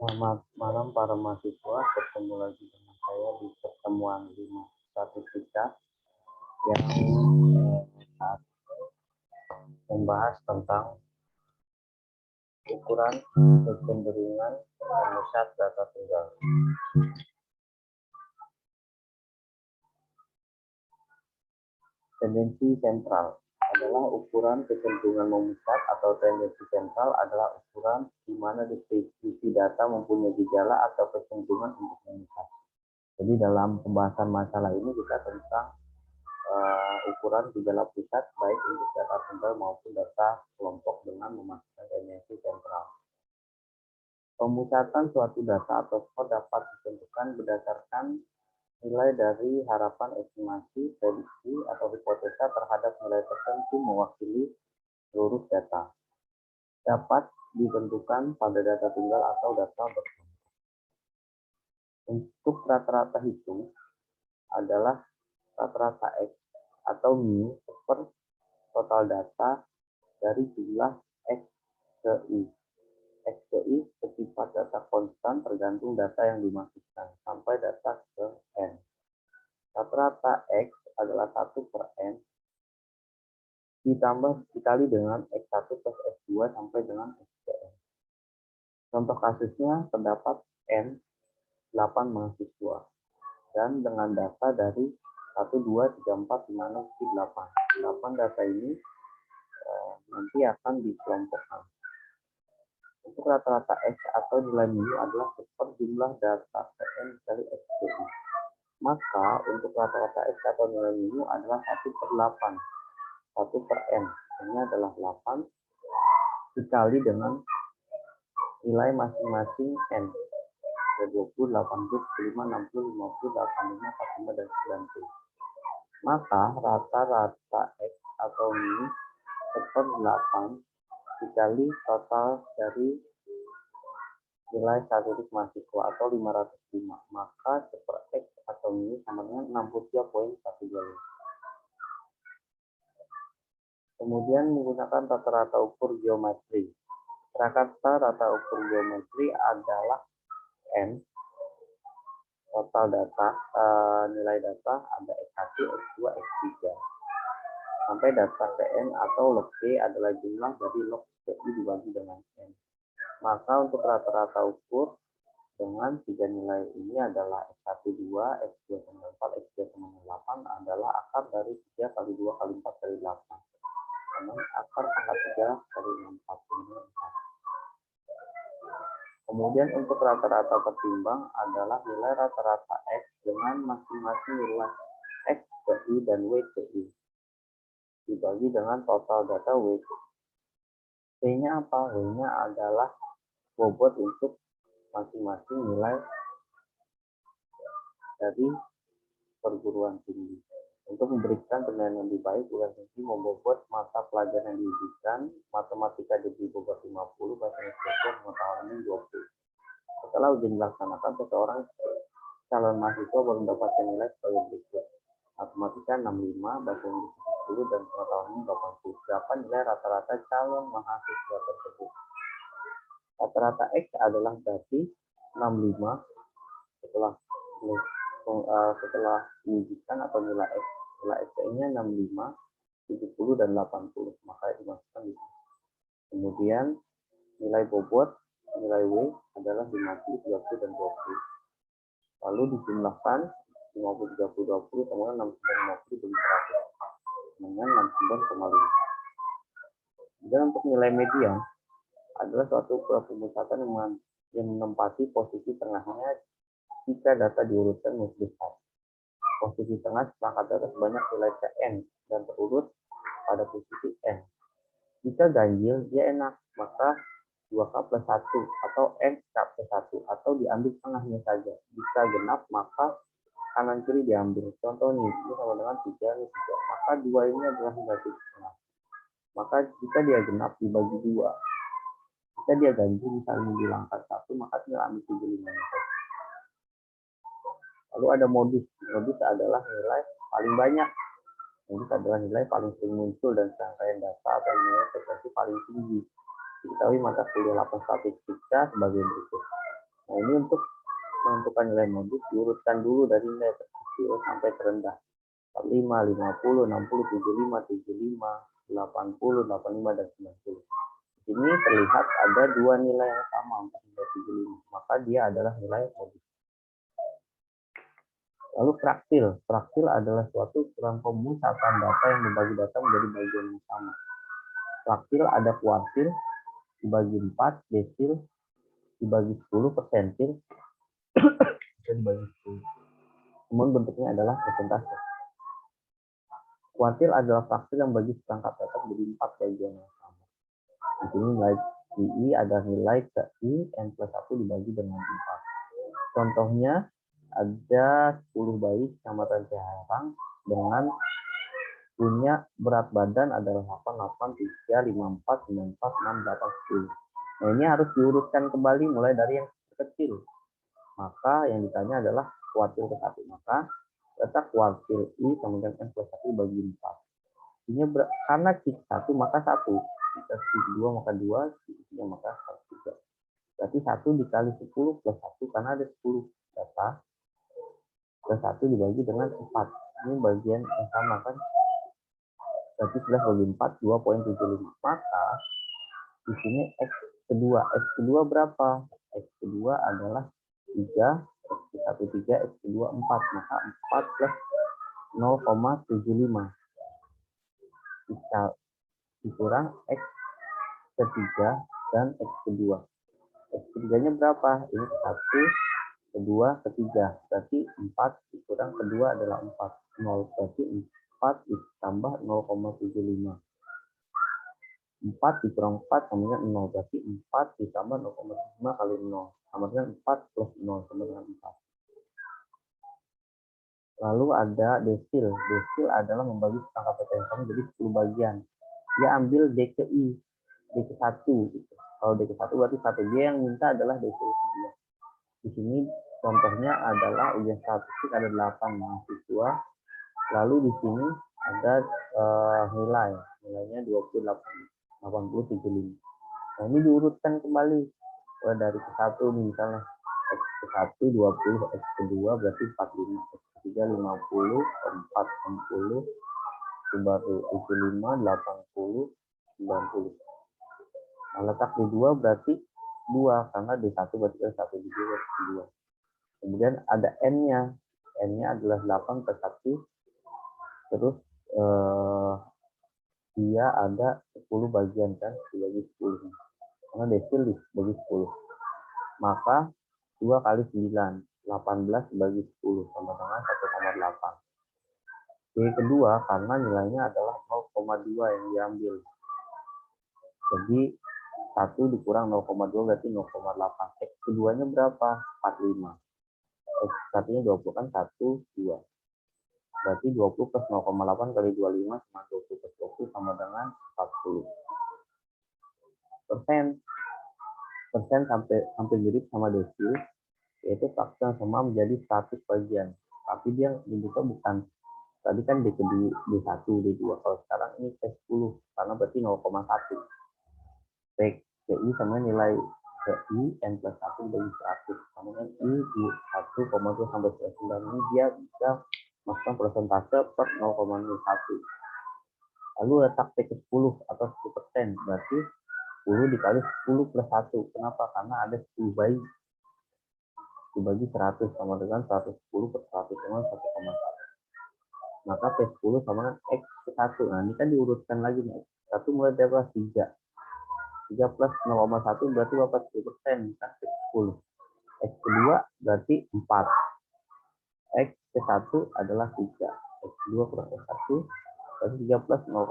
Selamat malam para mahasiswa, ketemu lagi dengan saya di pertemuan 5 statistika yang saat membahas tentang ukuran kecenderungan pemusat data tunggal. Tendensi sentral adalah ukuran kecenderungan memusat atau tendensi sentral adalah ukuran di mana distribusi data mempunyai gejala atau kecenderungan untuk memusat. Jadi dalam pembahasan masalah ini kita tentang ukuran gejala pusat baik untuk data tunggal maupun data kelompok dengan memasukkan tendensi sentral. Pemusatan suatu data atau skor dapat ditentukan berdasarkan nilai dari harapan estimasi, prediksi, atau hipotesa terhadap nilai tertentu mewakili seluruh data. Dapat ditentukan pada data tunggal atau data berkelompok. Untuk rata-rata hitung adalah rata-rata X atau mu per total data dari jumlah X ke I. X ke I bersifat data konstan tergantung data yang dimasukkan sampai data ke N. Rata-rata X adalah 1 per N ditambah dikali dengan X1 plus X2 sampai dengan X ke N. Contoh kasusnya terdapat N 8 mahasiswa dan dengan data dari 1, 2, 3, 4, 5, 6, 7, 8. 8 data ini nanti akan dikelompokkan. Untuk rata-rata X atau nilai mu adalah per jumlah data N kali X ke I. Maka untuk rata-rata X atau nilai mu adalah 1 per 8. 1 per N. Ini adalah 8 dikali dengan nilai masing-masing N. 20, 80, 75, 60, 50, 85, 45, dan 90. Maka rata-rata X atau mu per 8 dikali total dari nilai statistik mahasiswa atau 505. Maka per X atau mu sama dengan 63.125. Kemudian menggunakan rata-rata ukur geometri. Rata ukur geometri adalah N total data, nilai data ada X1, X2, X3 sampai data N atau log P adalah jumlah dari log PI dibagi dengan N. Maka untuk rata-rata ukur dengan 3 nilai ini adalah X1, 2, X2 sama 4, X3 sama 8 adalah akar dari 3 kali 2 kali 4 kali 8. Karena akar pangkat 3 kali 4 ini 4. Kemudian untuk rata-rata tertimbang adalah nilai rata-rata X dengan masing-masing nilai X ke I dan W ke I dibagi dengan total data W ke I. W-nya apa? W-nya adalah bobot untuk masing-masing nilai dari perguruan tinggi. Untuk memberikan penilaian yang lebih baik, perguruan tinggi membobot mata pelajaran yang diujikan, matematika diberi bobot 50, bahasa Indonesia pengetahuan 20. Setelah ujian dilaksanakan, seseorang calon mahasiswa baru mendapatkan nilai sebagai berikut. Matematika 65, bahasa Inggris 10, dan pengetahuan 80. Berapa nilai rata-rata calon mahasiswa tersebut? Rata-rata X adalah berarti 65 setelah diujikan atau nilai X-nya 65, 70, dan 80. Maka dimasukkan di sini. Kemudian nilai bobot, nilai W adalah 50, 30, dan 20. Lalu dijumlahkan 50, 30, 20, kemudian 69, 50 bagi 100 dengan 69,5. Dan untuk nilai median adalah suatu pemusatan yang menempati posisi tengahnya jika data diurutkan menurut besar. Posisi tengah seperangkat data sebanyak nilai N dan terurut pada posisi N. Jika ganjil, dia enak, maka 2K plus 1 atau N-K plus 1 atau diambil tengahnya saja. Jika genap, maka kanan kiri diambil. Contohnya, ini sama dengan 3, ini 3. Maka 2 ini adalah negatif tengah. Maka jika dia genap dibagi 2. Jika dia ganjil, misalnya dihilangkan 1, maka tinggal ambil 75 saja. Lalu ada modus. Modus adalah nilai paling banyak. Modus adalah nilai paling sering muncul dan serangkaian data atau nilai frekuensi paling tinggi. Diketahui mata kuliah 8 statistika sebagai berikut. Nah, ini untuk menentukan nilai modus diurutkan dulu dari nilai terkecil sampai terendah. 45, 50, 60, 75, 75, 80, 85, dan 90. Di sini terlihat ada dua nilai yang sama, 4 75. Maka dia adalah nilai modus. Lalu fraktil. Fraktil adalah suatu ukuran pemusatan data yang membagi data menjadi bagian yang sama. Fraktil ada kuartil dibagi 4, desil dibagi 10, persentil dan dibagi 10. Namun bentuknya adalah persentase. Kuartil adalah fraktil yang bagi seperangkat data menjadi 4 bagian yang sama. Di sini nilai I adalah nilai ke I n plus 1 dibagi dengan 4. Contohnya ada 10 bayi kecamatan Ciharang dengan punya berat badan adalah 8, 8, 3, 5, 4, 9, 4, 6, 8, 10. Nah, ini harus diurutkan kembali mulai dari yang kecil. Maka yang ditanya adalah kuartil ke 1. Maka letak kuartil I sama dengan N plus 1 bagi 4. Ini karena Q 1 maka 1. Jika Q 2 maka 2, Q 3 maka 3. Berarti 1 dikali 10 plus 1 karena ada 10 data. Plus 1 dibagi dengan 4. Ini bagian yang sama kan? Berarti 11 bagi 4, 2,75. Maka di sini X kedua. X kedua berapa? X kedua adalah 3, X ke-1 3, X kedua 4. Maka 4 plus 0,75. Kita dikurang X ketiga dan X kedua. X ketiganya berapa? Ini ke-1, kedua, ketiga. Berarti 4 dikurang kedua adalah 4. 0 berarti 4 ditambah 0,75. 4 dikurang 4 sama dengan 0. Berarti 4 ditambah 0,5 kali 0. Sama dengan 4 plus 0 sama dengan 4. Lalu ada desil. Desil adalah membagi seperangkat data yang sama jadi 10 bagian. Dia ambil D ke I. D ke 1. Gitu. Kalau D ke 1 berarti 1. Dia yang minta adalah desil kedua. Di sini contohnya adalah ujian statistik ada 8 mahasiswa. Lalu di sini ada nilainya 28, 80, 75. Nah, ini diurutkan kembali dari ke-1 nih misalnya X ke-1 20, X ke-2 berarti 45, X ke-3 50, ke-4 60, baru 75, 80, 90. Nah, letak di 2 berarti 2 karena di 1 berarti 1 di 2 berarti 2. Kemudian ada N-nya. N-nya adalah 8 ke 1. Terus dia ada 10 bagian kan, dibagi 10. Karena desil dibagi 10. Maka 2 kali 9, 18 dibagi 10 sama dengan 1,8. D kedua karena nilainya adalah 0,2 yang diambil. Jadi 1 dikurang 0,2 berarti 0,8. X keduanya berapa? 45. X satunya 20 kan 1, 2. Berarti 20 plus 0,8 kali 25 sama 20 plus 20 sama dengan 40. Persen sampai mirip sama desil, yaitu faktor yang sama menjadi 100 bagian. Tapi dia bentuknya bukan, tadi kan D1, D2. Kalau sekarang ini P10, karena berarti 0,1. PI sama nilai PI N plus 1 bagi 100. Sama dengan I 1,2 sampai 9. Ini dia bisa masukkan persentase per 0,01. Lalu letak P ke 10 atau 10%. Berarti 10 dikali 10 plus 1. Kenapa? Karena ada 10 bayi. Dibagi 100 sama dengan 110 per 100 sama 1,1. Maka P10 sama dengan X ke 1. Nah, ini kan diurutkan lagi nih. 1 mulai dari 3. 3 plus 0,1 berarti berapa? 10%. Kan P10. X kedua berarti 4. X ke 1 adalah 3. X kedua kurang X1. Berarti 3 plus 0,1.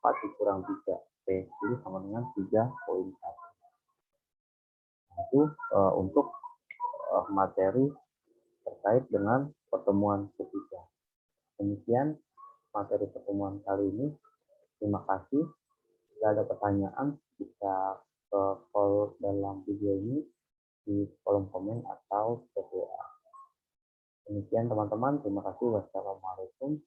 4 dikurang 3. P10 sama dengan 3,1. Itu untuk materi terkait dengan pertemuan ketiga. Demikian materi pertemuan kali ini. Terima kasih. Jika ada pertanyaan bisa call dalam video ini di kolom komen atau chat WA. Demikian teman-teman. Terima kasih. Wassalamualaikum